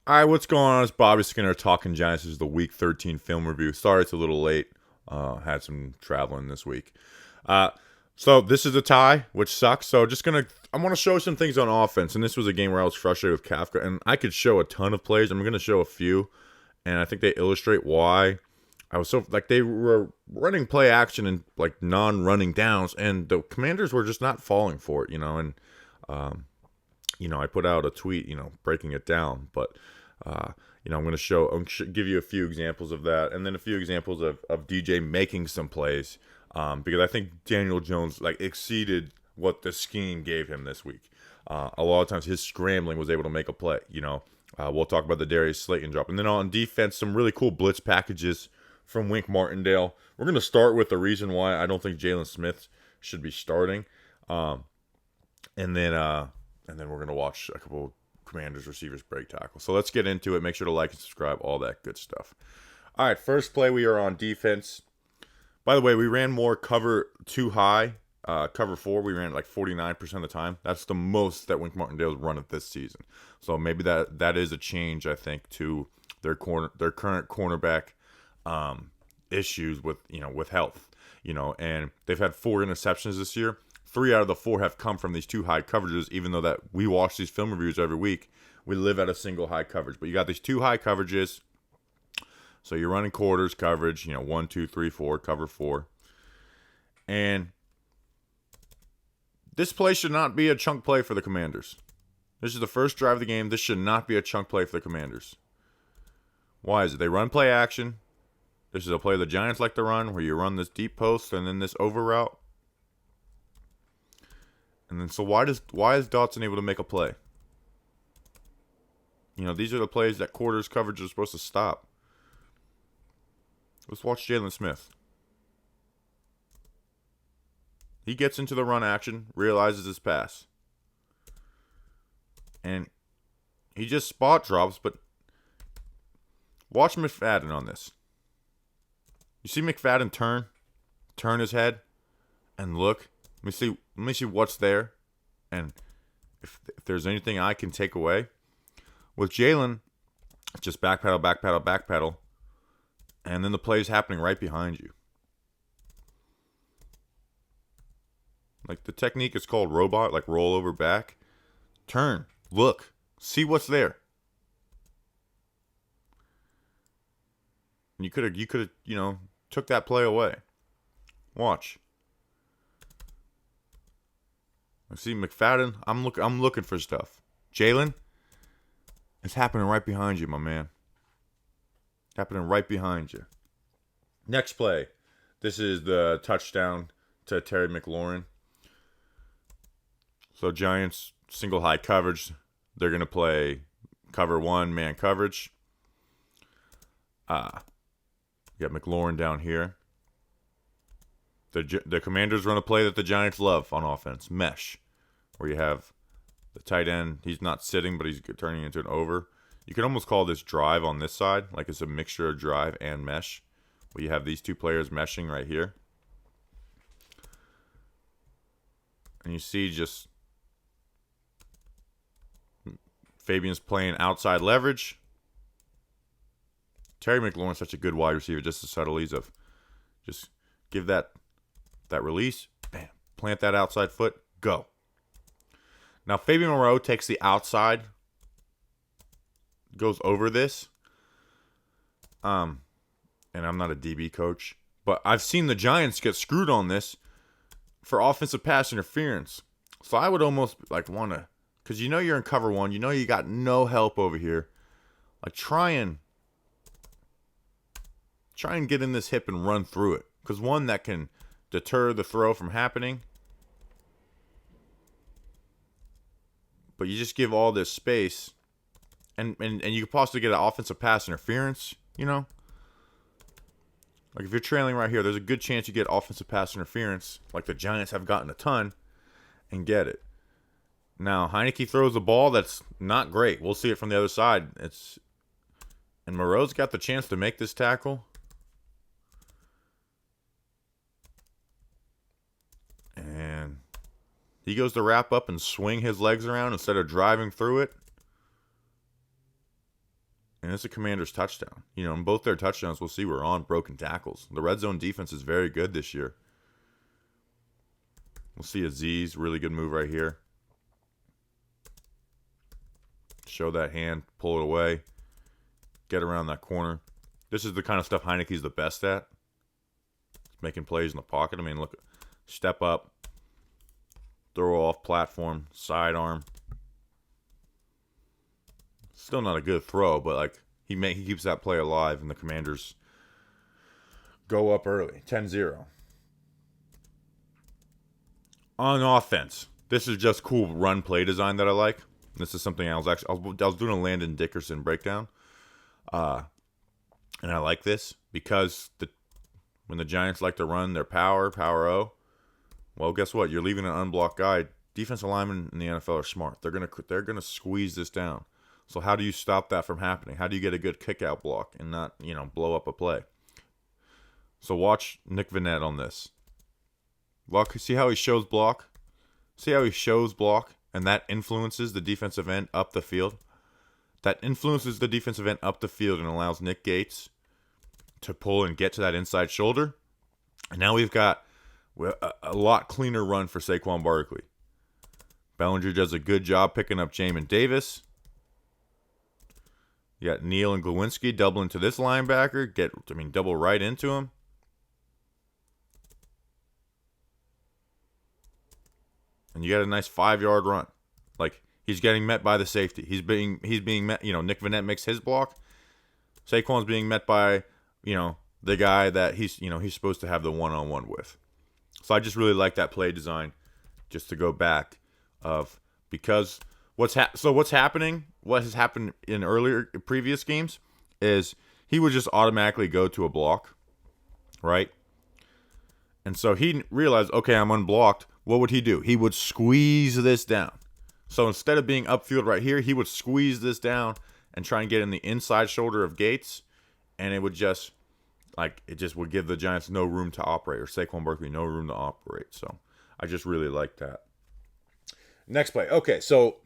All right, what's going on? It's Bobby Skinner talking Giants. This is the Week 13 film review. Sorry it's a little late. Had some traveling this week. So this is a tie, which sucks. So I want to show some things on offense. And this was a game where I was frustrated with Kafka. And I could show a ton of plays. I'm going to show a few. And I think they illustrate why I was they were running play action and like non-running downs. And the Commanders were just not falling for it, And, I put out a tweet, breaking it down. But I'm going to give you a few examples of that, and then a few examples of DJ making some plays, because I think Daniel Jones exceeded what the scheme gave him this week. A lot of times his scrambling was able to make a play. We'll talk about the Darius Slayton drop, and then on defense, some really cool blitz packages from Wink Martindale. We're going to start with the reason why I don't think Jalen Smith should be starting, and then we're going to watch a couple Commanders receivers break tackle. So let's get into it. Make sure to like and subscribe, all that good stuff. All right, first play, we are on defense. By the way, we ran more cover 2 high. Cover 4, we ran 49% of the time. That's the most that Wink Martindale's run it this season. So maybe that is a change, I think, to their current cornerback issues with health. And they've had 4 interceptions this year. 3 out of the 4 have come from these 2 high coverages, even though that we watch these film reviews every week. We live at a single high coverage. But you got these 2 high coverages. So you're running quarters coverage, 1, 2, 3, 4, cover 4. And this play should not be a chunk play for the Commanders. This is the first drive of the game. This should not be a chunk play for the Commanders. Why is it? They run play action. This is a play the Giants like to run, where you run this deep post and then this over route. And then, so why is Dotson able to make a play? These are the plays that quarters coverage is supposed to stop. Let's watch Jalen Smith. He gets into the run action, realizes his pass. And he just spot drops, but watch McFadden on this. You see McFadden turn his head, and look. Let me see what's there, and if there's anything I can take away. With Jalen, it's just backpedal, backpedal, backpedal, and then the play is happening right behind you. The technique is called robot, roll over back. Turn, look, see what's there. And you could have, took that play away. Watch. See McFadden. I'm looking for stuff. Jalen, it's happening right behind you, my man. Happening right behind you. Next play. This is the touchdown to Terry McLaurin. So Giants single high coverage. They're gonna play cover 1 man coverage. You got McLaurin down here. The Commanders run a play that the Giants love on offense, mesh, where you have the tight end. He's not sitting, but he's turning into an over. You could almost call this drive on this side, like it's a mixture of drive and mesh, where you have these 2 players meshing right here. And you see just Fabian's playing outside leverage. Terry McLaurin's such a good wide receiver, just the subtleties of just give that release, bam, plant that outside foot, go. Now Fabian Moreau takes the outside, goes over this. And I'm not a DB coach, but I've seen the Giants get screwed on this for offensive pass interference. So I would almost want to, because you're in cover 1, you got no help over here. Try and get in this hip and run through it, because one, that can deter the throw from happening. But you just give all this space, and you could possibly get an offensive pass interference, if you're trailing right here, there's a good chance you get offensive pass interference, like the Giants have gotten a ton, and get it. Now, Heineke throws the ball that's not great. We'll see it from the other side. And Moreau's got the chance to make this tackle. And he goes to wrap up and swing his legs around instead of driving through it. And he goes to wrap up and swing his legs around instead of driving through it. And he goes to wrap up and swing his legs around instead of driving through it. And he goes to wrap up and swing his legs around instead of driving through it. it's a Commanders touchdown. And both their touchdowns we'll see were on broken tackles. The red zone defense is very good this year. We'll see Azeez, really good move right here. Show that hand, pull it away, get around that corner. This is the kind of stuff Heineke's the best at. Making plays in the pocket. I mean, look, step up, throw off platform, sidearm. Still not a good throw, but like he keeps that play alive, and the Commanders go up early, 10-0. On offense, this is just cool run play design that I like. This is something I was doing a Landon Dickerson breakdown, and I like this because when the Giants like to run their power O, well, guess what? You're leaving an unblocked guy. Defensive linemen in the NFL are smart. They're gonna squeeze this down. So how do you stop that from happening? How do you get a good kick-out block and not, blow up a play? So watch Nick Vannett on this. See how he shows block? See how he shows block? And that influences the defensive end up the field? That influences the defensive end up the field and allows Nick Gates to pull and get to that inside shoulder. And now we've got a lot cleaner run for Saquon Barkley. Bellinger does a good job picking up Jamin Davis. You got Neal and Glowinski doubling to this linebacker. Double right into him. And you got a nice 5-yard run. Like, he's getting met by the safety. He's being met. Nick Vannett makes his block. Saquon's being met by, the guy that he's supposed to have the one-on-one with. So I just really like that play design. Just to go back because what's happening? What has happened in previous games is he would just automatically go to a block, right? And so he realized, okay, I'm unblocked. What would he do? He would squeeze this down. So instead of being upfield right here, he would squeeze this down and try and get in the inside shoulder of Gates, and it would just would give the Giants no room to operate, or Saquon Barkley no room to operate. So I just really like that. Next play. Okay, so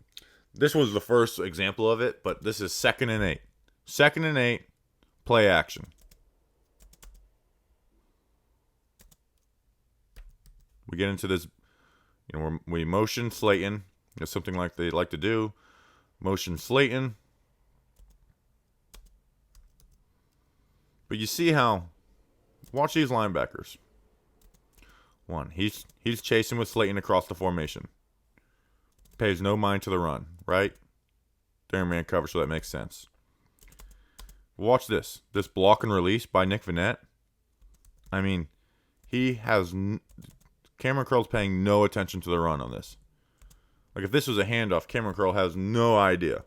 this was the first example of it, but this is 2nd and 8. 2nd and 8, play action. We get into this, we motion Slayton. It's something like they like to do. Motion Slayton. But you see how, watch these linebackers. One, he's chasing with Slayton across the formation. Pays no mind to the run, right? They're in man cover, so that makes sense. Watch this. This block and release by Nick Vannett. I mean, Cameron Curl's paying no attention to the run on this. Like, if this was a handoff, Cameron Curl has no idea.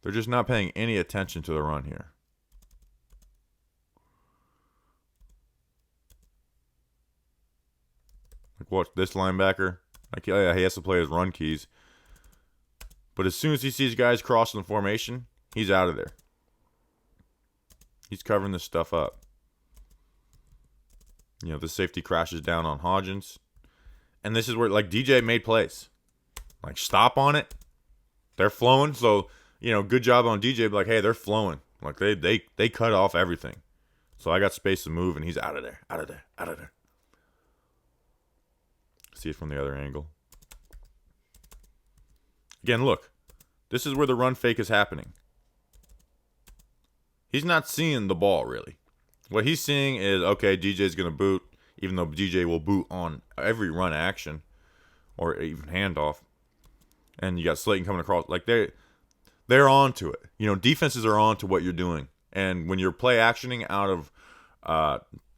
They're just not paying any attention to the run here. Like, watch this linebacker. Like, yeah, he has to play his run keys. But as soon as he sees guys crossing the formation, he's out of there. He's covering this stuff up. The safety crashes down on Hodgins. And this is where, DJ made plays. Stop on it. They're flowing. So, good job on DJ. But, hey, they're flowing. They cut off everything. So I got space to move, and he's out of there. Out of there. See it from the other angle. Again, look. This is where the run fake is happening. He's not seeing the ball, really. What he's seeing is, okay, DJ's going to boot, even though DJ will boot on every run action or even handoff. And you got Slayton coming across. They're on to it. Defenses are on to what you're doing. And when you're play actioning out of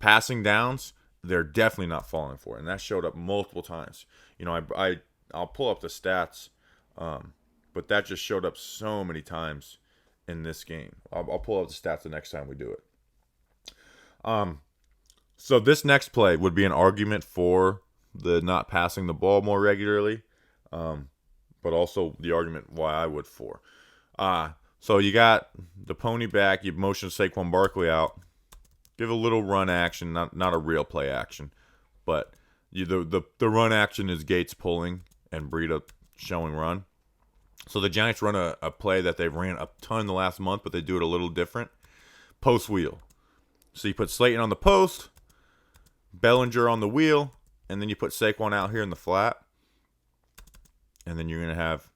passing downs, they're definitely not falling for it. And that showed up multiple times. I'll pull up the stats, but that just showed up so many times in this game. I'll pull up the stats the next time we do it. So this next play would be an argument for the not passing the ball more regularly, but also the argument why I would for. So you got the pony back, you motion Saquon Barkley out, give a little run action, not a real play action, but The run action is Gates pulling and Breida showing run. So the Giants run a play that they've ran a ton the last month, but they do it a little different. Post wheel. So you put Slayton on the post, Bellinger on the wheel, and then you put Saquon out here in the flat. And then you're gonna have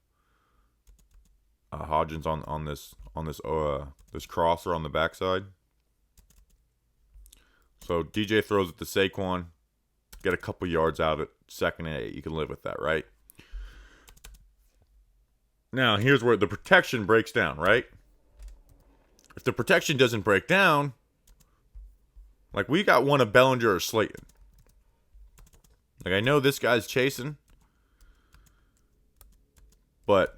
Hodgins on this crosser on the backside. So DJ throws it to Saquon, get a couple yards out of it, 2nd and 8. You can live with that, right? Now, here's where the protection breaks down, right? If the protection doesn't break down, like we got one of Bellinger or Slayton. Like I know this guy's chasing, but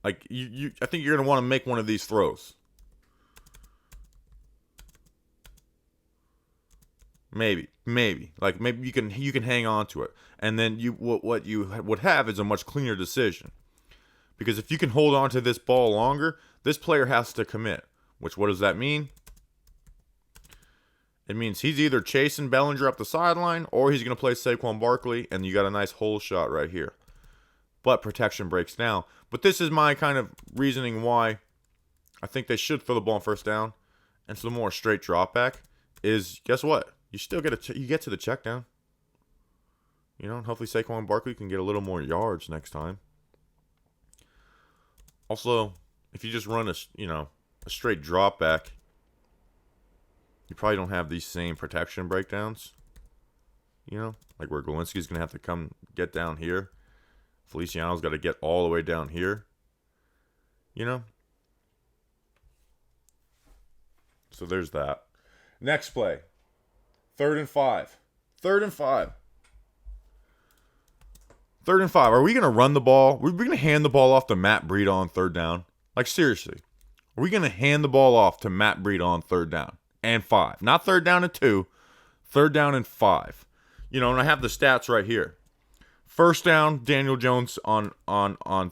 like I think you're gonna want to make one of these throws. Maybe. Like maybe you can hang on to it, and then what you would have is a much cleaner decision. Because if you can hold on to this ball longer, this player has to commit. Which what does that mean? It means he's either chasing Bellinger up the sideline, or he's going to play Saquon Barkley, and you got a nice hole shot right here. But protection breaks down. But this is my kind of reasoning why I think they should throw the ball on 1st down, and so the more straight drop back is, guess what? You still you get to the check down. You know, and hopefully Saquon Barkley can get a little more yards next time. Also, if you just run a straight drop back, you probably don't have these same protection breakdowns. You know, like where Glowinski's going to have to come get down here. Feliciano's got to get all the way down here. You know? So there's that. Next play. 3rd and 5. 3rd and 5. 3rd and 5. Are we going to run the ball? Are we going to hand the ball off to Matt Breida on 3rd down? Like, seriously. Are we going to hand the ball off to Matt Breida on 3rd down and 5? Not 3rd down and 2. 3rd down and 5. You know, and I have the stats right here. 1st down, Daniel Jones on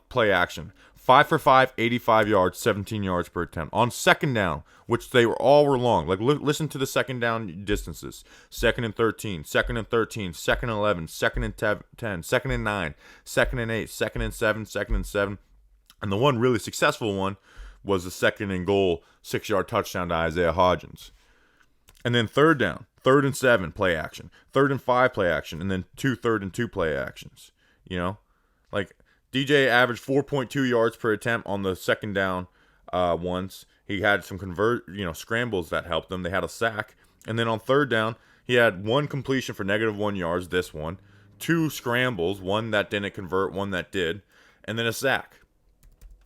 play action. 5 for 5, 85 yards, 17 yards per attempt. On 2nd down, which they were long. Like, listen to the 2nd down distances. 2nd and 13, 2nd and 13, 2nd and 11, 2nd and 10, 2nd and 9, 2nd and 8, 2nd and 7, 2nd and 7. And the one really successful one was the 2nd and goal, 6-yard touchdown to Isaiah Hodgins. And then 3rd down, 3rd and 7 play action. 3rd and 5 play action. And then 2 3rd and 2 play actions. You know? Like, DJ averaged 4.2 yards per attempt on the 2nd down ones. He had some scrambles that helped them. They had a sack. And then on 3rd down, he had 1 completion for -1 yards, this one. 2 scrambles, 1 that didn't convert, 1 that did. And then a sack.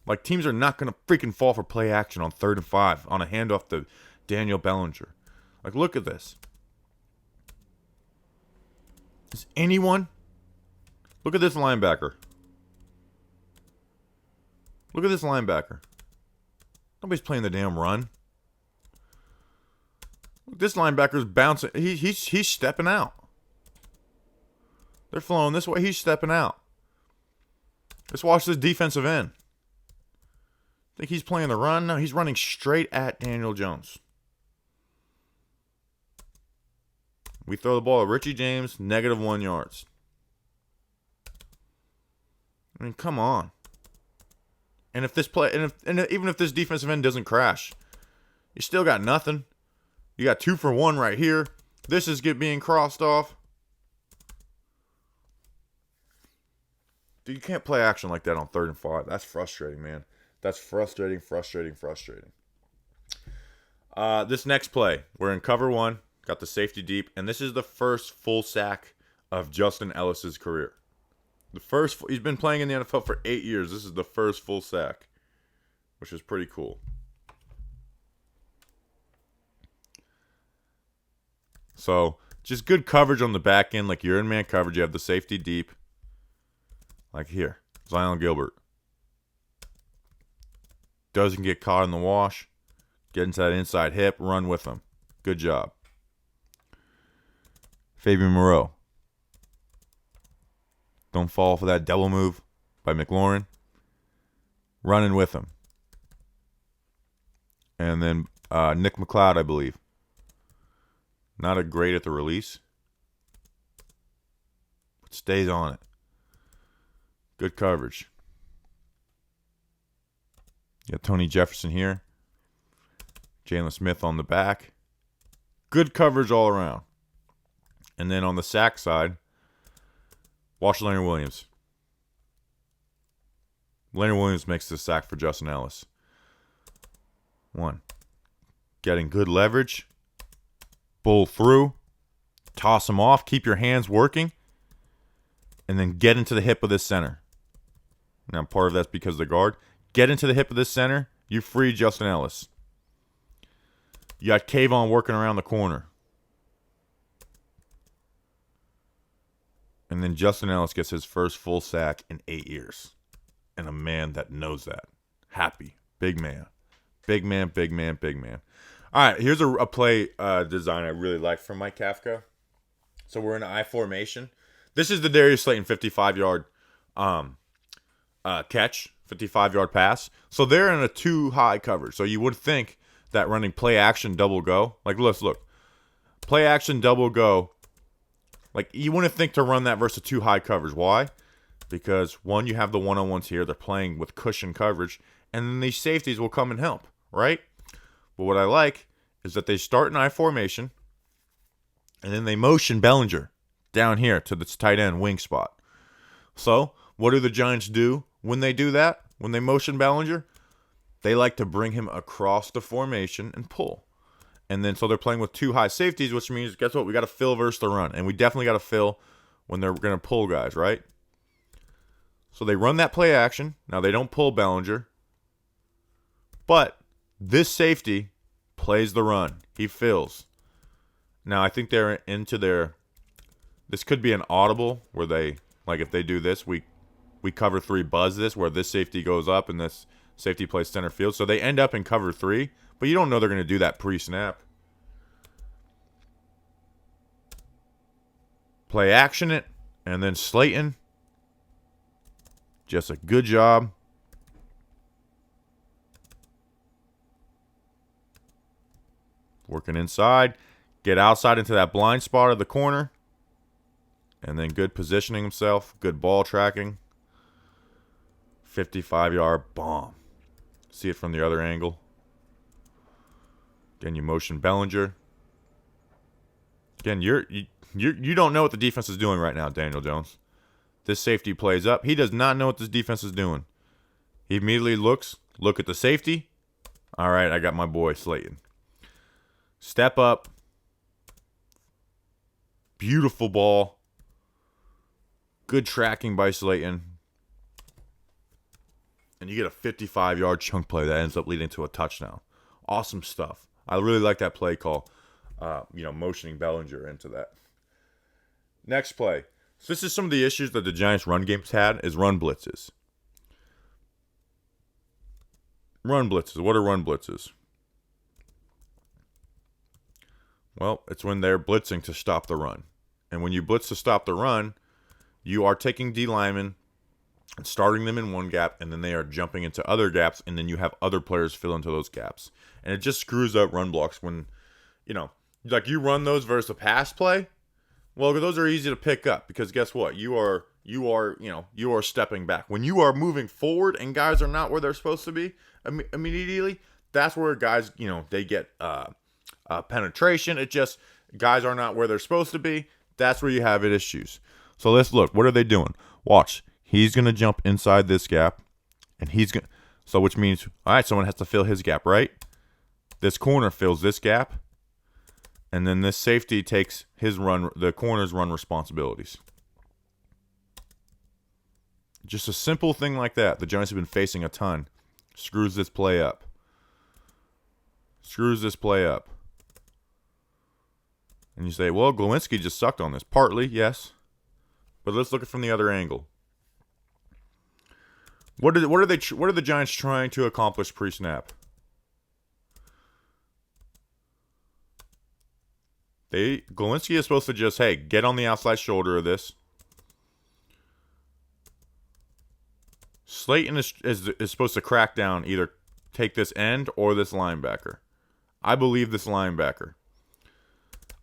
Like, teams are not going to freaking fall for play action on 3rd and 5 on a handoff to Daniel Bellinger. Like, look at this. Is anyone... Look at this linebacker. Look at this linebacker. Nobody's playing the damn run. Look, this linebacker's bouncing. He's stepping out. They're flowing this way. He's stepping out. Let's watch this defensive end. Think he's playing the run? No, he's running straight at Daniel Jones. We throw the ball at Richie James, -1 yards. I mean, come on. And if this even if this defensive end doesn't crash, you still got nothing. You got 2 for 1 right here. This is being crossed off. Dude, you can't play action like that on 3rd and 5. That's frustrating, man. That's frustrating. This next play, we're in cover 1, got the safety deep, and this is the first full sack of Justin Ellis's career. He's been playing in the NFL for 8 years. This is the first full sack, which is pretty cool. So, just good coverage on the back end. Like, you're in man coverage. You have the safety deep. Like here, Zion Gilbert. Doesn't get caught in the wash. Get into that inside hip. Run with him. Good job. Fabian Moreau. Don't fall for that double move by McLaurin. Running with him. And then Nick McLeod, I believe. Not a great at the release. But stays on it. Good coverage. You got Tony Jefferson here. Jalen Smith on the back. Good coverage all around. And then on the sack side, watch Leonard Williams. Leonard Williams makes the sack for Justin Ellis. 1. Getting good leverage. Bull through. Toss him off. Keep your hands working. And then get into the hip of this center. Now, part of that's because of the guard. Get into the hip of this center. You free Justin Ellis. You got Kayvon working around the corner. And then Justin Ellis gets his first full sack in 8 years. And a man that knows that. Happy. Big man. Big man, big man, big man. All right, here's a play design I really like from Mike Kafka. So we're in I formation. This is the Darius Slayton 55-yard catch, 55-yard pass. So they're in a too-high coverage. So you would think that running play action double go. Like, let's look. Play action double go. Like, you wouldn't think to run that versus too-high coverage. Why? Because, one, you have the one-on-ones here. They're playing with cushion coverage. And then these safeties will come and help, right? But what I like is that they start in I formation. And then they motion Bellinger down here to this tight end wing spot. So, what do the Giants do when they do that? When they motion Bellinger? They like to bring him across the formation and pull. And then so they're playing with two high safeties, which means, guess what? We got to fill versus the run. And we definitely got to fill when they're going to pull guys, right? So they run that play action. Now they don't pull Bellinger. But this safety plays the run. He fills. Now I think they're into their... This could be an audible where they, like if they do this, we cover 3 buzz this, where this safety goes up and this safety plays center field. So they end up in cover 3, but you don't know they're going to do that pre-snap. Play action it, and then Slayton. Just a good job. Working inside. Get outside into that blind spot of the corner. And then good positioning himself. Good ball tracking. 55-yard bomb. See it from the other angle. Again, you motion Bellinger. Again, you don't know what the defense is doing right now, Daniel Jones. This safety plays up. He does not know what this defense is doing. He immediately look at the safety. All right, I got my boy Slayton. Step up. Beautiful ball. Good tracking by Slayton. And you get a 55-yard chunk play that ends up leading to a touchdown. Awesome stuff. I really like that play call. Motioning Bellinger into that. Next play. So this is some of the issues that the Giants' run games had, is run blitzes. Run blitzes. What are run blitzes? Well, it's when they're blitzing to stop the run. And when you blitz to stop the run, you are taking D linemen and starting them in one gap, and then they are jumping into other gaps, and then you have other players fill into those gaps. And it just screws up run blocks when, like you run those versus a pass play. Well, those are easy to pick up because guess what? You are stepping back. When you are moving forward and guys are not where they're supposed to be immediately, that's where guys, they get penetration. It just, guys are not where they're supposed to be. That's where you have issues. So let's look. What are they doing? Watch. He's going to jump inside this gap, and which means, all right, someone has to fill his gap, right? This corner fills this gap. And then this safety takes the corner's run responsibilities. Just a simple thing like that. The Giants have been facing a ton. Screws this play up. And you say, well, Glowinski just sucked on this. Partly, yes. But let's look at it from the other angle. What are the Giants trying to accomplish pre-snap? Glowinski is supposed to just, get on the outside shoulder of this. Slayton is supposed to crack down, either take this end or this linebacker. I believe this linebacker.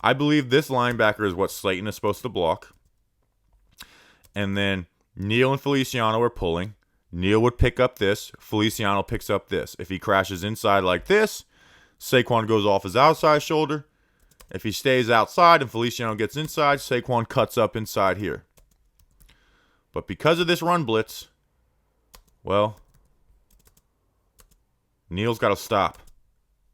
I believe this linebacker is what Slayton is supposed to block. And then Neal and Feliciano are pulling. Neal would pick up this. Feliciano picks up this. If he crashes inside like this, Saquon goes off his outside shoulder. If he stays outside and Feliciano gets inside, Saquon cuts up inside here. But because of this run blitz, well, Neal's got to stop.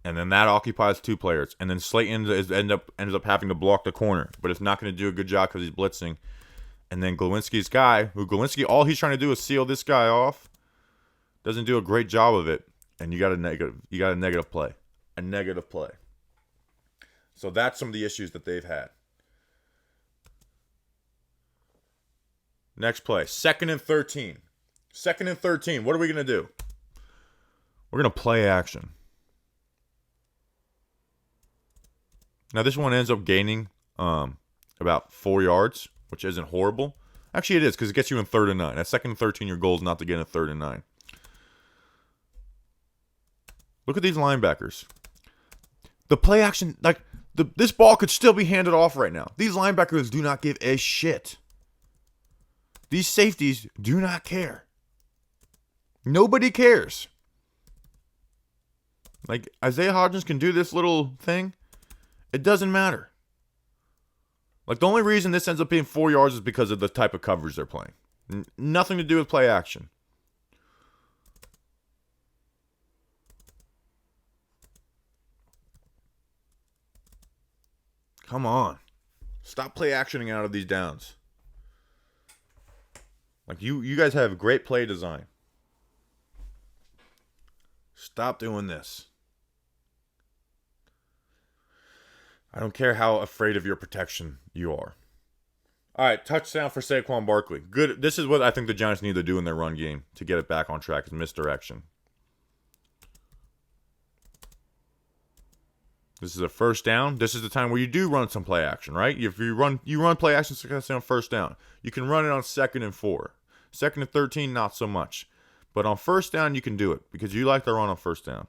And then that occupies 2 players. And then Slayton ends up having to block the corner. But it's not going to do a good job because he's blitzing. And then Glowinski's guy, all he's trying to do is seal this guy off, doesn't do a great job of it. And you got a negative play. A negative play. So that's some of the issues that they've had. Next play. 2nd and 13. 2nd and 13. What are we going to do? We're going to play action. Now this one ends up gaining about 4 yards, which isn't horrible. Actually, it is because it gets you in 3rd and 9. At 2nd and 13, your goal is not to get in 3rd and 9. Look at these linebackers. The play action, this ball could still be handed off right now. These linebackers do not give a shit. These safeties do not care. Nobody cares. Like, Isaiah Hodgins can do this little thing. It doesn't matter. Like, the only reason this ends up being 4 yards is because of the type of coverage they're playing. Nothing to do with play action. Come on. Stop play actioning out of these downs. Like, you guys have great play design. Stop doing this. I don't care how afraid of your protection you are. All right, touchdown for Saquon Barkley. Good. This is what I think the Giants need to do in their run game to get it back on track, is misdirection. This is a first down. This is the time where you do run some play action, right? If you run play action success on first down. You can run it on 2nd and 4. 2nd and 13, not so much. But on first down, you can do it because you like to run on first down.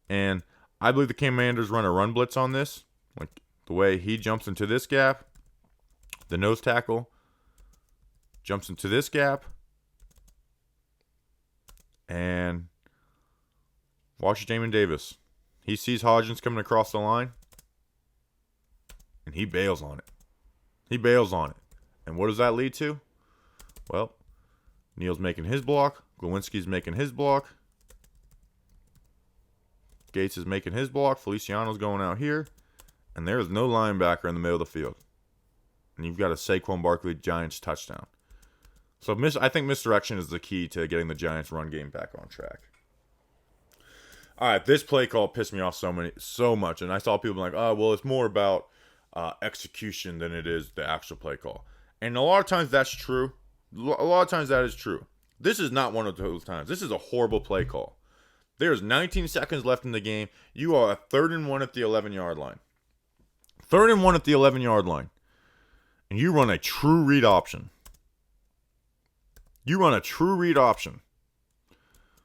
And I believe the Commanders run a run blitz on this. Like the way he jumps into this gap, the nose tackle jumps into this gap, and watch Jamin Davis. He sees Hodgins coming across the line, and he bails on it. And what does that lead to? Well, Neal's making his block. Glowinski's making his block. Gates is making his block. Feliciano's going out here. And there is no linebacker in the middle of the field. And you've got a Saquon Barkley Giants touchdown. So I think misdirection is the key to getting the Giants run game back on track. All right, this play call pissed me off so much. And I saw people like, oh, well, it's more about execution than it is the actual play call. And a lot of times that's true. A lot of times that is true. This is not one of those times. This is a horrible play call. There's 19 seconds left in the game. You are at 3rd and 1 at the 11-yard line. 3rd and 1 at the 11-yard line. And you run a true read option.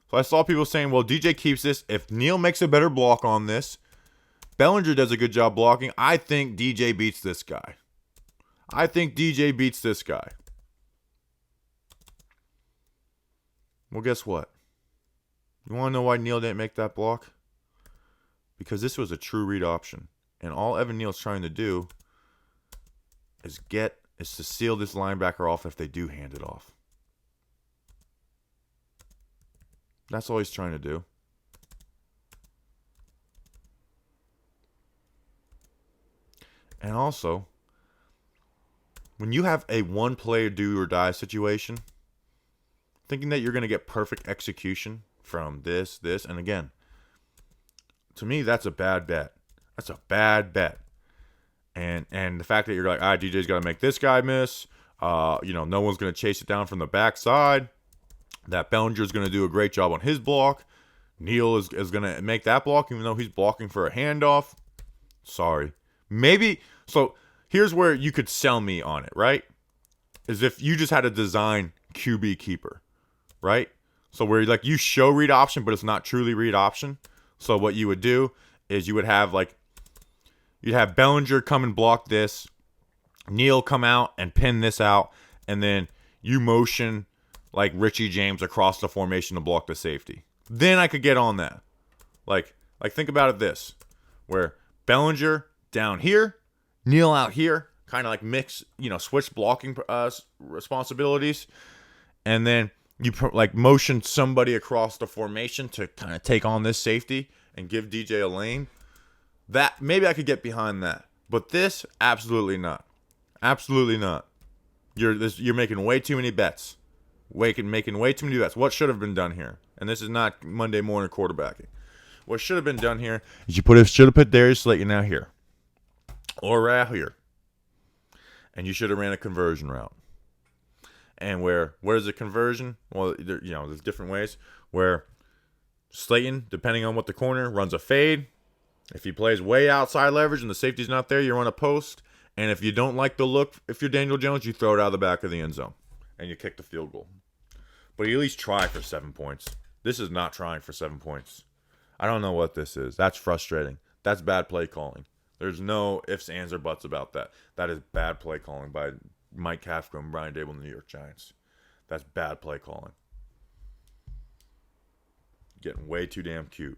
So I saw people saying, well, DJ keeps this. If Neal makes a better block on this, Bellinger does a good job blocking. I think DJ beats this guy. Well, guess what? You want to know why Neal didn't make that block? Because this was a true read option. And all Evan Neal's trying to do is to seal this linebacker off if they do hand it off. That's all he's trying to do. And also, when you have a one-player do-or-die situation, thinking that you're going to get perfect execution from this, and again, to me, that's a bad bet. And the fact that you're like, DJ's got to make this guy miss. No one's going to chase it down from the backside. That Bellinger's going to do a great job on his block. Neal is going to make that block, even though he's blocking for a handoff. Sorry. Maybe. So here's where you could sell me on it, right? Is if you just had a design QB keeper, right? So where you show read option, but it's not truly read option. So what you would do is you would have you'd have Bellinger come and block this, Neal come out and pin this out, and then you motion like Richie James across the formation to block the safety. Then I could get on that. Like think about it this, where Bellinger down here, Neal out here, kind of like mix, switch blocking responsibilities, and then you motion somebody across the formation to kind of take on this safety and give DJ a lane. That maybe I could get behind that, but this absolutely not, absolutely not. You're making way too many bets, making way too many bets. What should have been done here? And this is not Monday morning quarterbacking. What should have been done here is should have put Darius Slayton out here or right here, and you should have ran a conversion route. And where's the conversion? Well, there's different ways where Slayton, depending on what the corner, runs a fade. If he plays way outside leverage and the safety's not there, you run a post. And if you don't like the look, if you're Daniel Jones, you throw it out of the back of the end zone and you kick the field goal. But you at least try for 7 points. This is not trying for 7 points. I don't know what this is. That's frustrating. That's bad play calling. There's no ifs, ands, or buts about that. That is bad play calling by Mike Kafka and Brian Daboll and the New York Giants. That's bad play calling. Getting way too damn cute.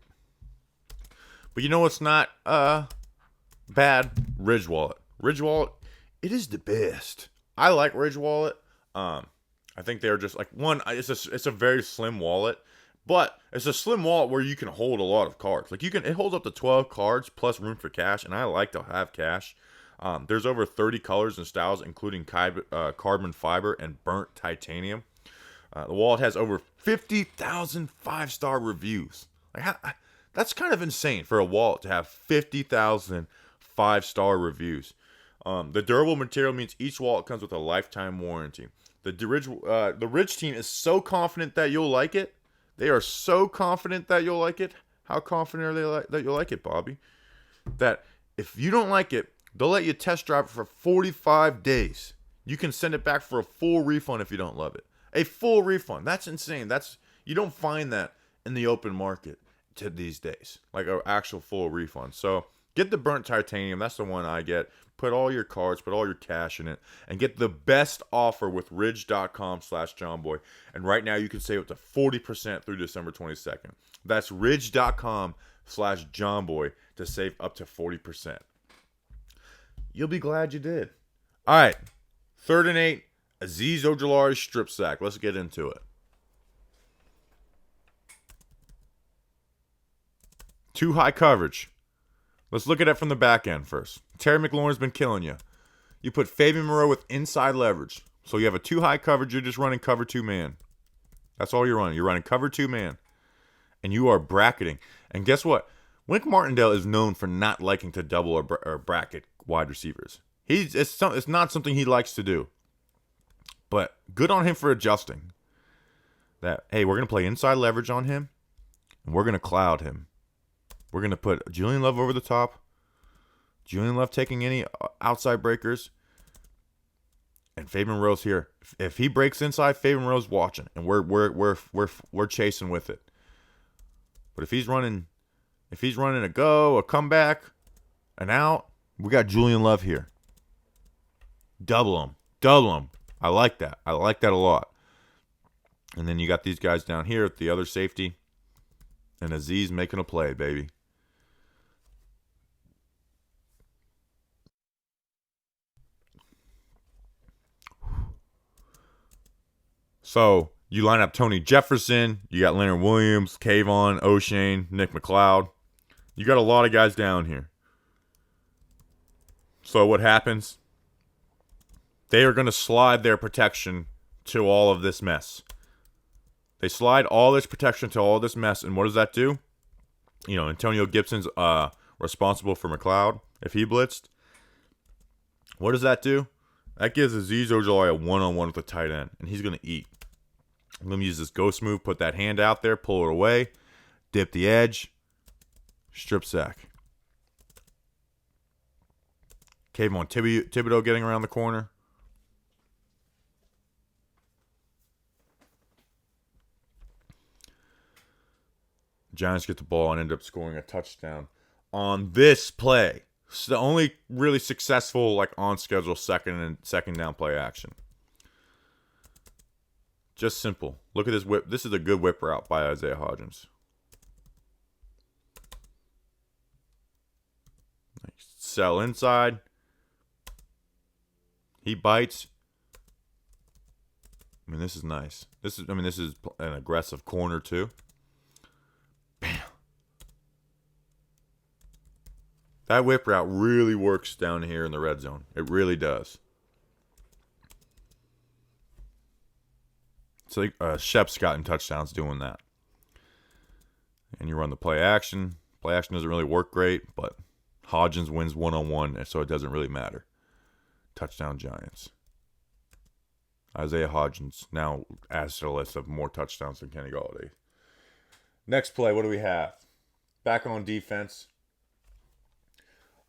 But you know what's not bad? Ridge Wallet. Ridge Wallet, it is the best. I like Ridge Wallet. I think they're just like it's a very slim wallet, but it's a slim wallet where you can hold a lot of cards. It holds up to 12 cards plus room for cash, and I like to have cash. There's over 30 colors and styles, including carbon fiber and burnt titanium. The wallet has over 50,000 5-star reviews. That's kind of insane for a wallet to have 50,000 5-star reviews. The durable material means each wallet comes with a lifetime warranty. The Ridge team is so confident that you'll like it. They are so confident that you'll like it. How confident are they that you'll like it, Bobby? That if you don't like it, they'll let you test drive it for 45 days. You can send it back for a full refund if you don't love it. A full refund. That's insane. You don't find that in the open market to these days. Like an actual full refund. So get the burnt titanium. That's the one I get. Put all your cards, put all your cash in it, and get the best offer with ridge.com/JohnBoy. And right now you can save up to 40% through December 22nd. That's ridge.com/JohnBoy to save up to 40%. You'll be glad you did. All right, 3rd and 8, Azeez Ojulari strip sack. Let's get into it. Too high coverage. Let's look at it from the back end first. Terry McLaurin's been killing you. You put Fabian Moreau with inside leverage. So you have a too high coverage. You're just running cover 2 man. That's all you're running. You're running cover 2 man. And you are bracketing. And guess what? Wink Martindale is known for not liking to double or bracket wide receivers. It's not something he likes to do. But good on him for adjusting. That, hey, we're going to play inside leverage on him. And we're going to cloud him. We're going to put Julian Love over the top. Julian Love taking any outside breakers. And Fabian Moreau's here. If he breaks inside, Fabian Moreau's watching. And we're chasing with it. But if he's running a go, a comeback, an out, we got Julian Love here. Double him. I like that. I like that a lot. And then you got these guys down here at the other safety. And Azeez making a play, baby. So you line up Tony Jefferson. You got Leonard Williams, Kayvon, O'Shane, Nick McLeod. You got a lot of guys down here. So what happens? They are going to slide their protection to all of this mess. They slide all this protection to all this mess, and what does that do? Antonio Gibson's responsible for McLeod if he blitzed. What does that do? That gives Azeez Ojulari a one-on-one with the tight end, and he's going to eat. I'm going to use this ghost move, put that hand out there, pull it away, dip the edge, strip sack. Kayvon Thibodeau getting around the corner. Giants get the ball and end up scoring a touchdown on this play. It's the only really successful like on schedule second down play action. Just simple. Look at this whip. This is a good whip route by Isaiah Hodgins. Sell inside. He bites. I mean, this is nice. This is an aggressive corner too. Bam. That whip route really works down here in the red zone. It really does. It's like Shep's gotten touchdowns doing that. And you run the play action. Play action doesn't really work great, but Hodgins wins one-on-one, so it doesn't really matter. Touchdown Giants. Isaiah Hodgins now adds to the list of more touchdowns than Kenny Golladay. Next play, what do we have? Back on defense.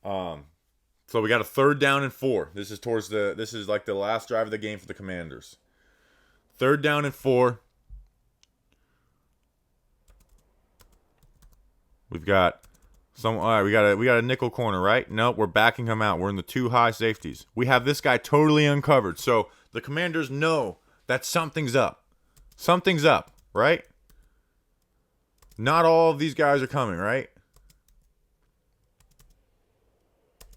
So we got a 3rd down and 4. This is like the last drive of the game for the Commanders. 3rd down and 4. We've got all right, we got a nickel corner, right? Nope, we're backing him out. We're in the 2 high safeties. We have this guy totally uncovered. So the Commanders know that something's up. Something's up, right? Not all of these guys are coming, right?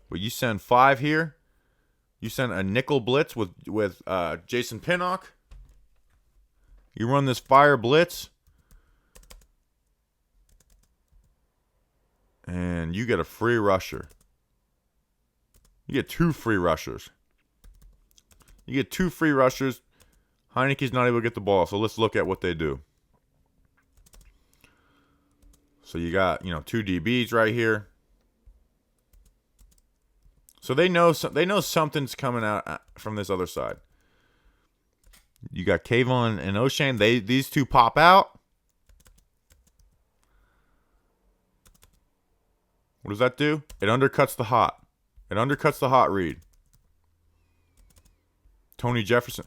But you send 5 here. You send a nickel blitz with Jason Pinnock. You run this fire blitz. And you get a free rusher. You get 2 free rushers. You get 2 free rushers. Heineke's not able to get the ball, so let's look at what they do. So you got, 2 DBs right here. So they know something's coming out from this other side. You got Kayvon and O'Shane. These 2 pop out. What does that do? It undercuts the hot. It undercuts the hot read. Tony Jefferson.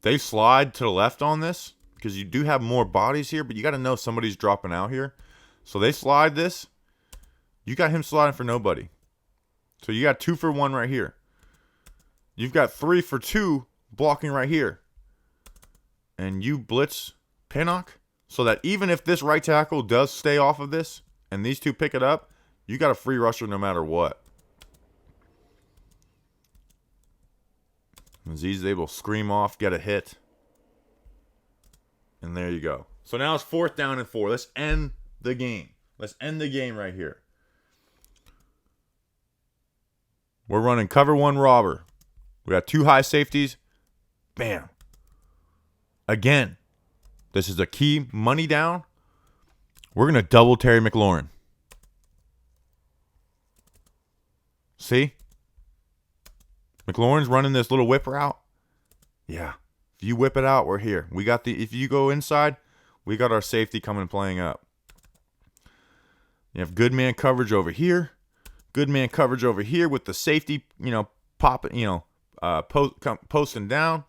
They slide to the left on this because you do have more bodies here, but you got to know somebody's dropping out here. So they slide this. You got him sliding for nobody. So you got 2 for 1 right here. You've got 3 for 2 blocking right here. And you blitz Pinnock so that even if this right tackle does stay off of this and these 2 pick it up, you got a free rusher no matter what. Azeez is able to scream off, get a hit. And there you go. So now it's 4th down and 4. Let's end the game. Let's end the game right here. We're running cover 1 robber. We got 2 high safeties. Bam. Again. This is a key money down. We're going to double Terry McLaurin. See? McLaurin's running this little whip route. Yeah. If you whip it out, we're here. If you go inside, we got our safety coming playing up. You have good man coverage over here. Good man coverage over here with the safety, popping, posting down.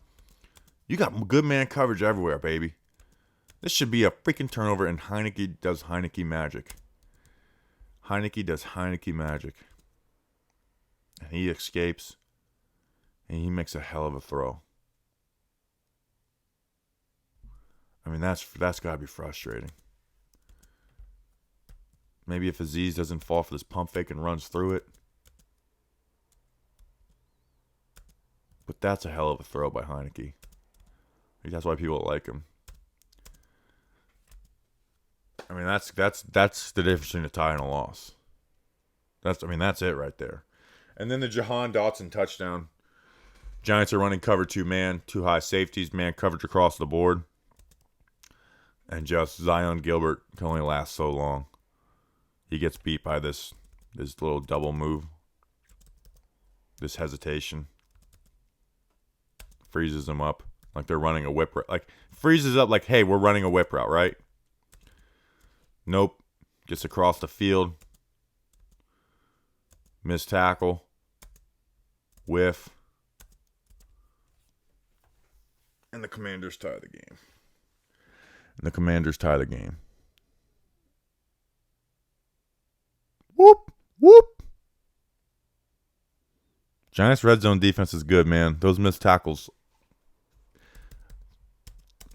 You got good man coverage everywhere, baby. This should be a freaking turnover, and Heinicke does Heinicke magic. Heinicke does Heinicke magic. And he escapes, and he makes a hell of a throw. I mean, that's got to be frustrating. Maybe if Azeez doesn't fall for this pump fake and runs through it. But that's a hell of a throw by Heinicke. That's why people like him. I mean, that's the difference between a tie and a loss. That's it right there. And then the Jahan Dotson touchdown. Giants are running cover 2 man, 2 high safeties, man coverage across the board. And just Zion Gilbert can only last so long. He gets beat by this little double move. This hesitation. Freezes him up like they're running a whip route. Like, freezes up like, hey, we're running a whip route, right? Nope. Gets across the field. Missed tackle. Whiff. And the Commanders tie the game. Giants red zone defense is good, man. Those missed tackles.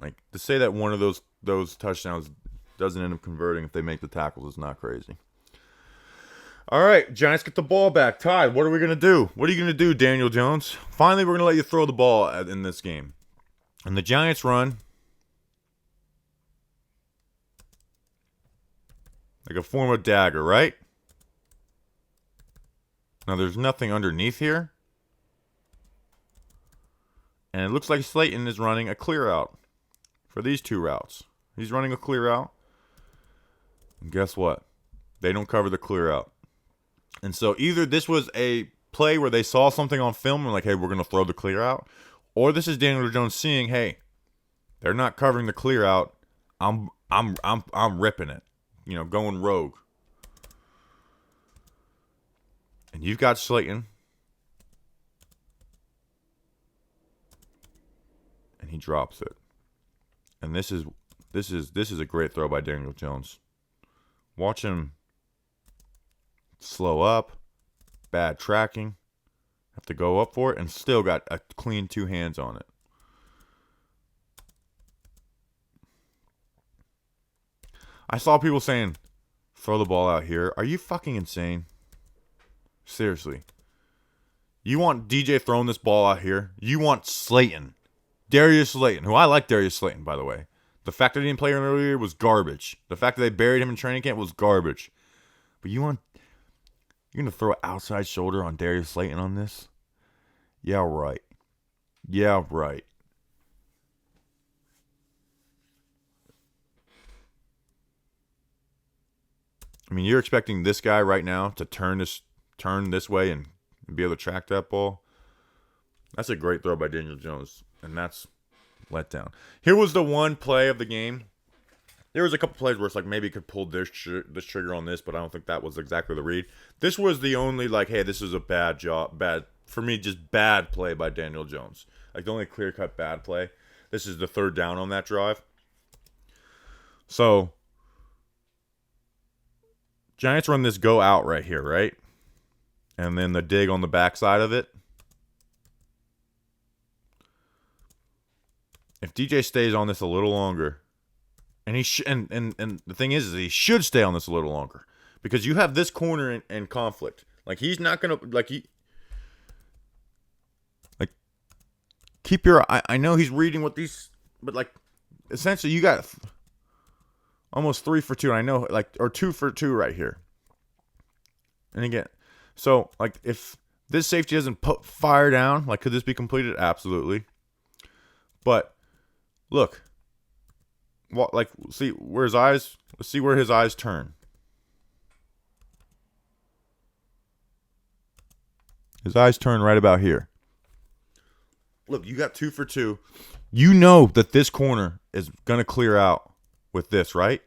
Like, to say that one of those touchdowns doesn't end up converting if they make the tackles is not crazy. All right, Giants get the ball back. Tied. What are we going to do? What are you going to do, Daniel Jones? Finally, we're going to let you throw the ball in this game. And the Giants run like a form of dagger, right? Now, there's nothing underneath here. And it looks like Slayton is running a clear out for these two routes. He's running a clear out. And guess what? They don't cover the clear out. And so either this was a play where they saw something on film and like, hey, we're going to throw the clear out. Or this is Daniel Jones seeing, hey, they're not covering the clear out. I'm ripping it. You know, going rogue. And you've got Slayton. And he drops it. And this is a great throw by Daniel Jones. Watch him slow up, bad tracking, have to go up for it, and still got a clean 2 hands on it. I saw people saying, throw the ball out here. Are you fucking insane? Seriously. You want DJ throwing this ball out here? You want Slayton. Darius Slayton, who I like Darius Slayton, by the way. The fact that he didn't play him earlier was garbage. The fact that they buried him in training camp was garbage. But you're going to throw an outside shoulder on Darius Slayton on this? Yeah, right. Yeah, right. I mean, you're expecting this guy right now to turn this way and be able to track that ball. That's a great throw by Daniel Jones, and that's let down. Here was the one play of the game. There was a couple plays where it's like maybe could pull this trigger on this, but I don't think that was exactly the read. This was the only like, hey, this is a bad play by Daniel Jones. Like the only clear-cut bad play. This is the third down on that drive. So Giants run this go out right here, right? And then the dig on the backside of it. If DJ stays on this a little longer, and and the thing is he should stay on this a little longer because you have this corner in conflict. Like he's not gonna keep your. I know he's reading what these, but like essentially you got almost 3 for 2. And I know or 2 for 2 right here. And again, so like if this safety doesn't fire down, like could this be completed? Absolutely. But look, see where his eyes. Let's see where his eyes turn. His eyes turn right about here. Look, you got 2 for 2. You know that this corner is gonna clear out with this, right?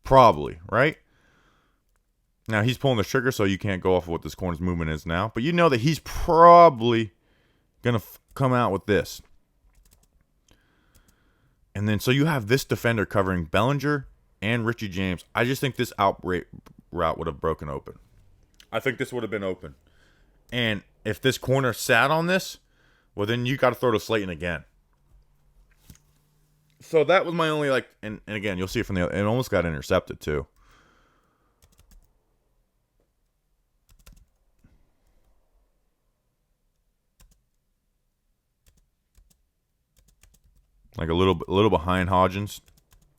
Probably, right? Now he's pulling the trigger, so you can't go off of what this corner's movement is now. But you know that he's probably gonna come out with this. And then so you have this defender covering Bellinger and Richie James. I just think this out route would have broken open. I think this would have been open. And if this corner sat on this, well then you got to throw to Slayton again. So that was my only and again you'll see it from the other. It almost got intercepted too. Like a little behind Hodgins.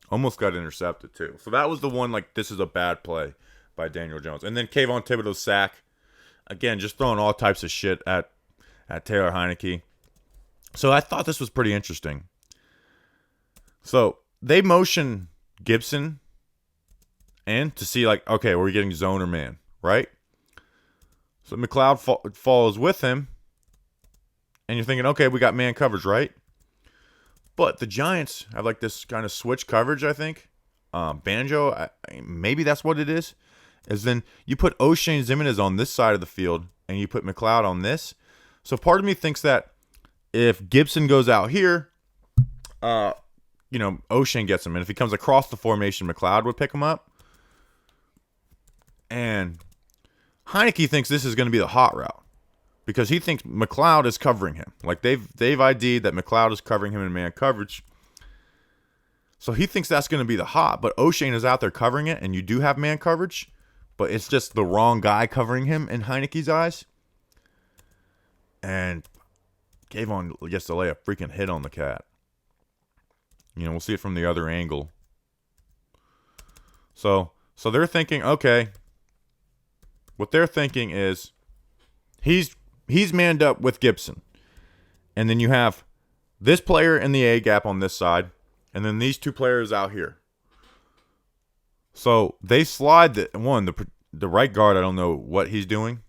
Almost got intercepted too. So that was the one this is a bad play by Daniel Jones. And then Kayvon Thibodeau's sack. Again, just throwing all types of shit at Taylor Heinicke. So I thought this was pretty interesting. So they motion Gibson in to see okay, are we getting zone or man, right? So McLeod follows with him. And you're thinking, okay, we got man coverage, right? But the Giants have this kind of switch coverage, I think. Banjo, maybe that's what it is. Is then you put O'Shane Ximines on this side of the field and you put McLeod on this. So part of me thinks that if Gibson goes out here, O'Shane gets him. And if he comes across the formation, McLeod would pick him up. And Heinicke thinks this is going to be the hot route. because he thinks McLeod is covering him. Like they've ID'd that McLeod is covering him in man coverage. So he thinks that's going to be the hot, but O'Shane is out there covering it, and you do have man coverage, but it's just the wrong guy covering him in Heineke's eyes. And Kayvon gets to lay a freaking hit on the cat. You know, we'll see it from the other angle. So they're thinking, okay, what they're thinking is he's manned up with Gibson. And then you have this player in the A gap on this side, and then these two players out here. So they slide the right guard. I don't know what he's doing.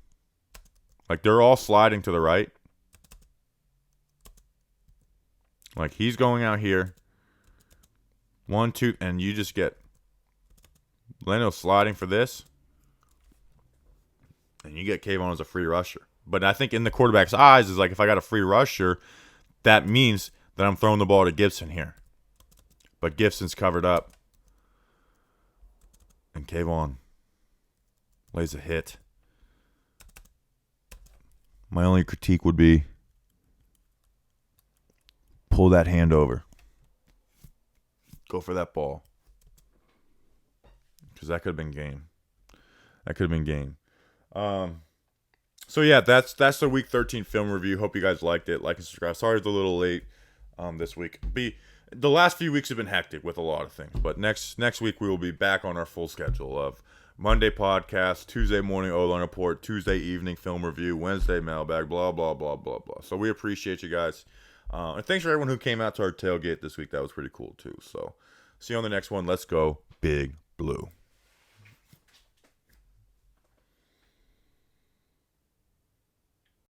Like they're all sliding to the right. Like he's going out here. 1, 2, and you just get Leno sliding for this. And you get Kayvon as a free rusher. But I think in the quarterback's eyes is like, if I got a free rusher, that means that I'm throwing the ball to Gibson here. But Gibson's covered up. And Kayvon lays a hit. My only critique would be pull that hand over. Go for that ball. Because that could have been game. So yeah, that's the week 13 film review. Hope you guys liked it. Like and subscribe. Sorry it's a little late this week. The last few weeks have been hectic with a lot of things, but next week we will be back on our full schedule of Monday podcast, Tuesday morning O-line report, Tuesday evening film review, Wednesday mailbag, blah blah blah blah blah. So we appreciate you guys, and thanks for everyone who came out to our tailgate this week. That was pretty cool too. So see you on the next one. Let's go Big Blue.